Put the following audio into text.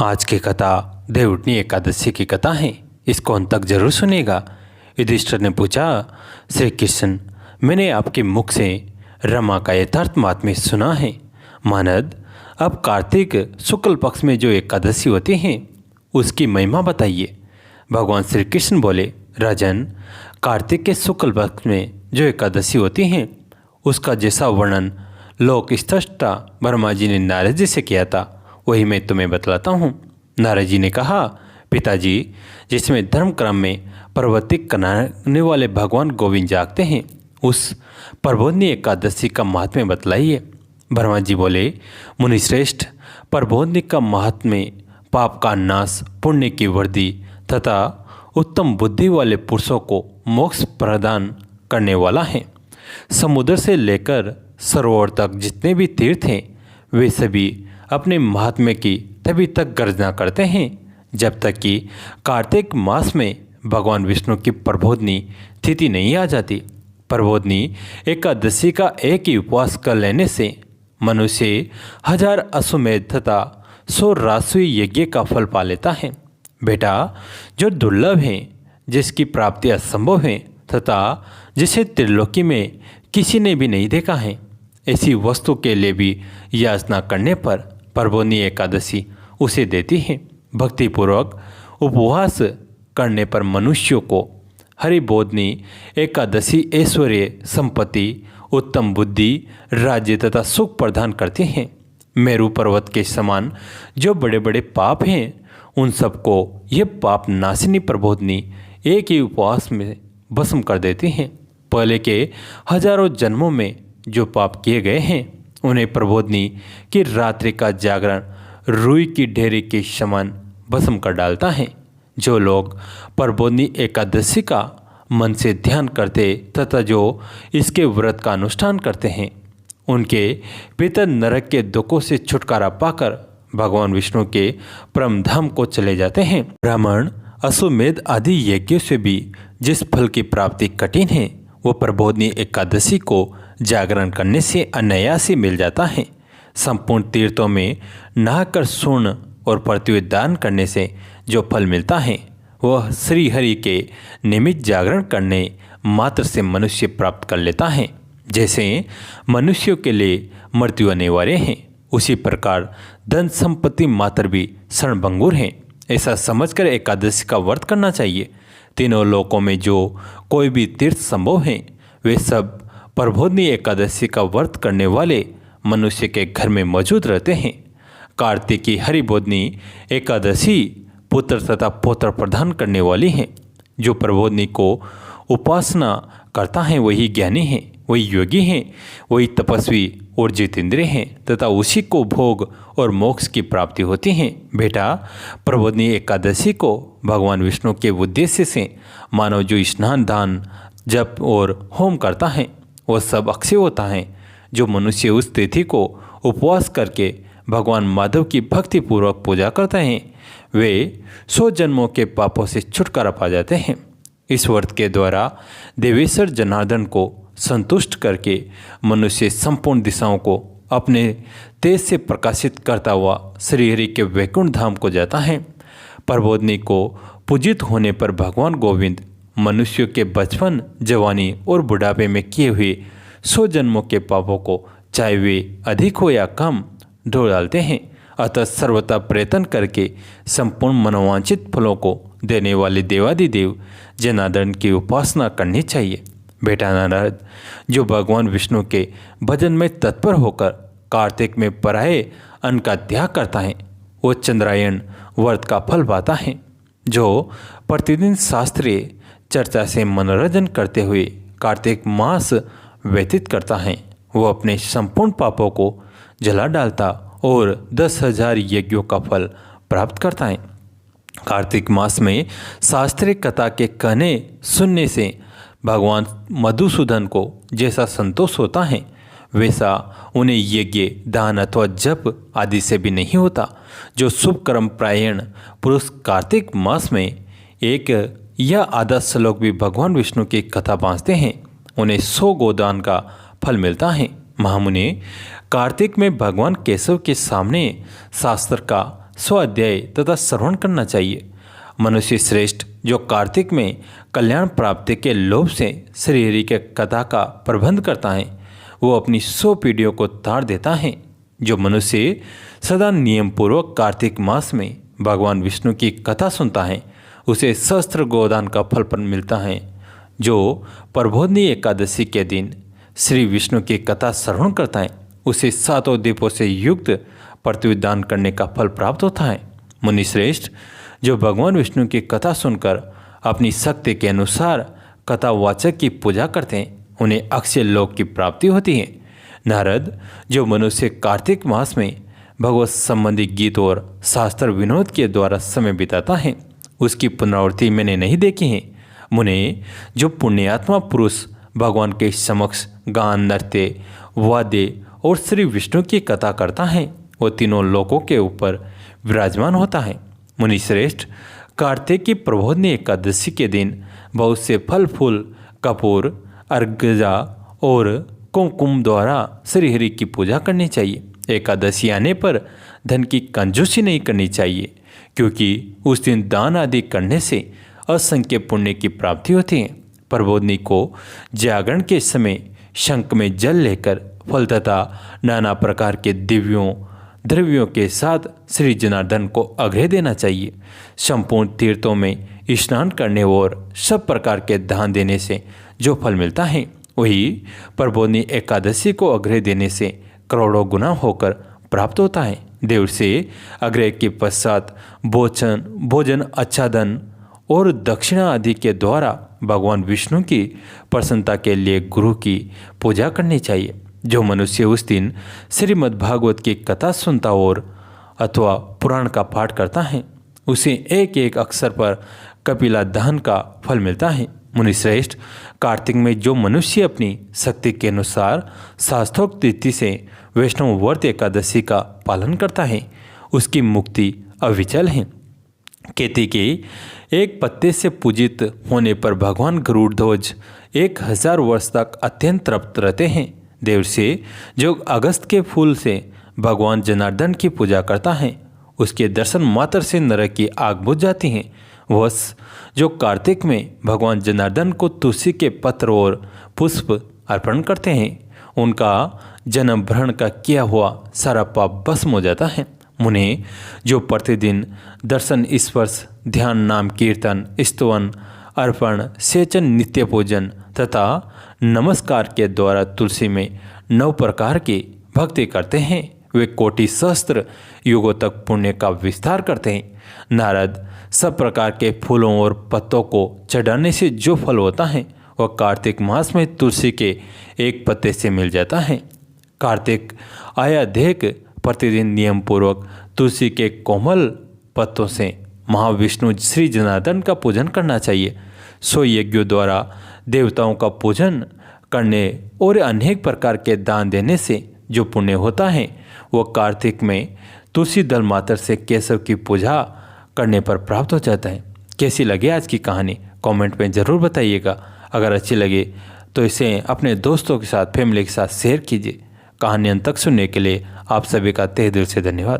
आज की कथा देवउठनी एकादशी की कथा है। इसको अंत तक जरूर सुनेगा। युधिष्ठिर ने पूछा, श्री कृष्ण, मैंने आपके मुख से रमा का यथार्थ महात्म्य सुना है। मानद, अब कार्तिक शुक्ल पक्ष में जो एकादशी होती हैं उसकी महिमा बताइए। भगवान श्री कृष्ण बोले, राजन, कार्तिक के शुक्ल पक्ष में जो एकादशी होती हैं उसका जैसा वर्णन लोक स्रष्टा ब्रह्मा जी ने नारद जी से किया था वही मैं तुम्हें बतलाता हूँ। नारद जी ने कहा, पिताजी, जिसमें धर्म क्रम में प्रवर्तित कराने वाले भगवान गोविंद जागते हैं उस प्रबोधनी एकादशी का महात्म्य बतलाइए। ब्रह्मा जी बोले, मुनिश्रेष्ठ, प्रबोधनी का महात्म्य पाप का नाश, पुण्य की वृद्धि तथा उत्तम बुद्धि वाले पुरुषों को मोक्ष प्रदान करने वाला है। समुद्र से लेकर सरोवर तक जितने भी तीर्थ हैं वे सभी अपने महात्म्य की तभी तक गर्जना करते हैं जब तक कि कार्तिक मास में भगवान विष्णु की प्रबोधनी तिथि नहीं आ जाती। प्रबोधनी एकादशी का एक ही उपवास कर लेने से मनुष्य 1000 अश्वमेध तथा 100 राष्ट्रीय यज्ञ का फल पा लेता है। बेटा, जो दुर्लभ है, जिसकी प्राप्ति असंभव है तथा जिसे त्रिलोकी में किसी ने भी नहीं देखा है, ऐसी वस्तु के लिए भी याचना करने पर प्रबोधनी एकादशी उसे देती है। भक्तिपूर्वक उपवास करने पर मनुष्यों को हरिबोधनी एकादशी ऐश्वर्य, संपत्ति, उत्तम बुद्धि, राज्य तथा सुख प्रदान करती हैं। मेरु पर्वत के समान जो बड़े बड़े पाप हैं उन सबको ये पाप नाशिनी प्रबोधनी एक ही उपवास में भस्म कर देती हैं। पहले के हजारों जन्मों में जो पाप किए गए हैं उन्हें प्रबोधनी की रात्रि का जागरण रुई की ढेरी के समान भस्म कर डालता है। जो लोग प्रबोधनी एकादशी का मन से ध्यान करते तथा जो इसके व्रत का अनुष्ठान करते हैं उनके पितर नरक के दुखों से छुटकारा पाकर भगवान विष्णु के परम धाम को चले जाते हैं। ब्राह्मण, अश्वमेध आदि यज्ञों से भी जिस फल की प्राप्ति कठिन है वो प्रबोधनी एकादशी को जागरण करने से अनायास ही मिल जाता है। संपूर्ण तीर्थों में नहाकर स्वर्ण और पृथ्वी दान करने से जो फल मिलता है वह श्री हरि के निमित्त जागरण करने मात्र से मनुष्य प्राप्त कर लेता है। जैसे मनुष्यों के लिए मृत्यु अनिवार्य है उसी प्रकार धन संपत्ति मात्र भी क्षणभंगुर है। ऐसा समझकर एकादशी का व्रत करना चाहिए। तीनों लोकों में जो कोई भी तीर्थ संभव है वे सब प्रबोधनी एकादशी का व्रत करने वाले मनुष्य के घर में मौजूद रहते हैं। कार्तिक की हरिबोधनी एकादशी पुत्र तथा पौत्र प्रदान करने वाली है। जो प्रबोधनी को उपासना करता है वही ज्ञानी है, वही योगी है, वही तपस्वी और जितेंद्रिय हैं तथा उसी को भोग और मोक्ष की प्राप्ति होती है। बेटा, प्रबोधनी एकादशी को भगवान विष्णु के उद्देश्य से मानव जो स्नान, दान, जप और होम करता है वह सब अक्षय होता है। जो मनुष्य उस तिथि को उपवास करके भगवान माधव की भक्तिपूर्वक पूजा करते हैं वे 100 जन्मों के पापों से छुटकारा पा जाते हैं। इस व्रत के द्वारा देवेश्वर जनार्दन को संतुष्ट करके मनुष्य संपूर्ण दिशाओं को अपने तेज से प्रकाशित करता हुआ श्रीहरि के वैकुंठ धाम को जाता है। प्रबोधनी को पूजित होने पर भगवान गोविंद मनुष्यों के बचपन, जवानी और बुढ़ापे में किए हुए 100 जन्मों के पापों को चाहे वे अधिक हो या कम धो डालते हैं। अतः सर्वथा प्रयत्न करके संपूर्ण मनोवांछित फलों को देने वाले देवादिदेव जनार्दन की उपासना करनी चाहिए। बेटा नारद, जो भगवान विष्णु के भजन में तत्पर होकर कार्तिक में पराये अन्न का त्याग करता है वो चंद्रायण व्रत का फल पाता है। जो प्रतिदिन शास्त्रीय चर्चा से मनोरंजन करते हुए कार्तिक मास व्यतीत करता है वो अपने संपूर्ण पापों को जला डालता और 10,000 यज्ञों का फल प्राप्त करता है। कार्तिक मास में शास्त्रीय कथा के कहने सुनने से भगवान मधुसूदन को जैसा संतोष होता है वैसा उन्हें यज्ञ, दान अथवा जप आदि से भी नहीं होता। जो शुभ कर्म प्रायण पुरुष कार्तिक मास में एक या आधा श्लोक भी भगवान विष्णु की कथा बाँचते हैं उन्हें 100 गोदान का फल मिलता है। महामुनि, कार्तिक में भगवान केशव के सामने शास्त्र का स्वाध्याय तथा श्रवण करना चाहिए। मनुष्य श्रेष्ठ जो कार्तिक में कल्याण प्राप्ति के लोभ से श्री हरि के कथा का प्रबंध करता है, वो अपनी 100 पीढ़ियों को ताड़ देता है। जो मनुष्य सदा नियम पूर्वक कार्तिक मास में भगवान विष्णु की कथा सुनता है, उसे सहस्त्र गोदान का फल मिलता है। जो प्रबोधनी एकादशी के दिन श्री विष्णु की कथा श्रवण करता है, उसे 7 दीपों से युक्त पृथ्वी दान करने का फल प्राप्त होता है। मुनि श्रेष्ठ जो भगवान विष्णु की कथा सुनकर अपनी शक्ति के अनुसार कथावाचक की पूजा करते हैं, उन्हें अक्षय लोक की प्राप्ति होती है। नारद जो मनुष्य कार्तिक मास में भगवत संबंधी गीत और शास्त्र विनोद के द्वारा समय बिताता है, उसकी पुनरावृत्ति मैंने नहीं देखी है। मुने जो पुण्यात्मा पुरुष भगवान के समक्ष गान, नृत्य, वाद्य और श्री विष्णु की कथा करता है, वो तीनों लोकों के ऊपर विराजमान होता है। मुनि श्रेष्ठ कार्तिक की प्रबोधनी एकादशी के दिन बहुत से फल फूल, कपूर, अर्घ्य और कुमकुम द्वारा श्री हरि की पूजा करनी चाहिए। एकादशी आने पर धन की कंजूसी नहीं करनी चाहिए, क्योंकि उस दिन दान आदि करने से असंख्य पुण्य की प्राप्ति होती है। प्रबोधनी को जागरण के समय शंख में जल लेकर फल तथा नाना प्रकार के द्रव्यों के साथ श्री जनार्दन को अर्घ्य देना चाहिए। संपूर्ण तीर्थों में स्नान करने और सब प्रकार के दान देने से जो फल मिलता है, वही प्रबोधनी एकादशी को अर्घ्य देने से करोड़ों गुना होकर प्राप्त होता है। देव से अर्घ्य के पश्चात भोजन, आच्छादन और दक्षिणा आदि के द्वारा भगवान विष्णु की प्रसन्नता के लिए गुरु की पूजा करनी चाहिए। जो मनुष्य उस दिन श्रीमद् भागवत की कथा सुनता और अथवा पुराण का पाठ करता है, उसे एक एक अक्षर पर कपिला दहन का फल मिलता है। मुनि श्रेष्ठ कार्तिक में जो मनुष्य अपनी शक्ति के अनुसार शास्त्रोक्त रीति से वैष्णव व्रत एकादशी का पालन करता है, उसकी मुक्ति अविचल है। केती के एक पत्ते से पूजित होने पर भगवान गरुड़ध्वज 1000 वर्ष तक अत्यंत तृप्त रहते हैं। देव से जो अगस्त के फूल से भगवान जनार्दन की पूजा करता है, उसके दर्शन मात्र से नरक की आग बुझ जाती है। वह जो कार्तिक में भगवान जनार्दन को तुलसी के पत्र और पुष्प अर्पण करते हैं, उनका जन्म भरण का किया हुआ सारा पाप भस्म हो जाता है। मुने जो प्रतिदिन दर्शन, स्पर्श, ध्यान, नाम कीर्तन, स्तवन, अर्पण, सेचन, नित्य पूजन तथा नमस्कार के द्वारा तुलसी में 9 प्रकार की भक्ति करते हैं, वे कोटि सहस्त्र युगों तक पुण्य का विस्तार करते हैं। नारद सब प्रकार के फूलों और पत्तों को चढ़ाने से जो फल होता है, वह कार्तिक मास में तुलसी के एक पत्ते से मिल जाता है। कार्तिक आया देख प्रतिदिन नियम पूर्वक तुलसी के कोमल पत्तों से महाविष्णु श्री जनार्दन का पूजन करना चाहिए। 100 यज्ञों द्वारा देवताओं का पूजन करने और अनेक प्रकार के दान देने से जो पुण्य होता है, वह कार्तिक में तुलसी दल मात्र से केशव की पूजा करने पर प्राप्त हो जाता है। कैसी लगे आज की कहानी कमेंट में ज़रूर बताइएगा। अगर अच्छी लगे तो इसे अपने दोस्तों के साथ, फैमिली के साथ शेयर कीजिए। कहानी अंत तक सुनने के लिए आप सभी का तहे दिल से धन्यवाद।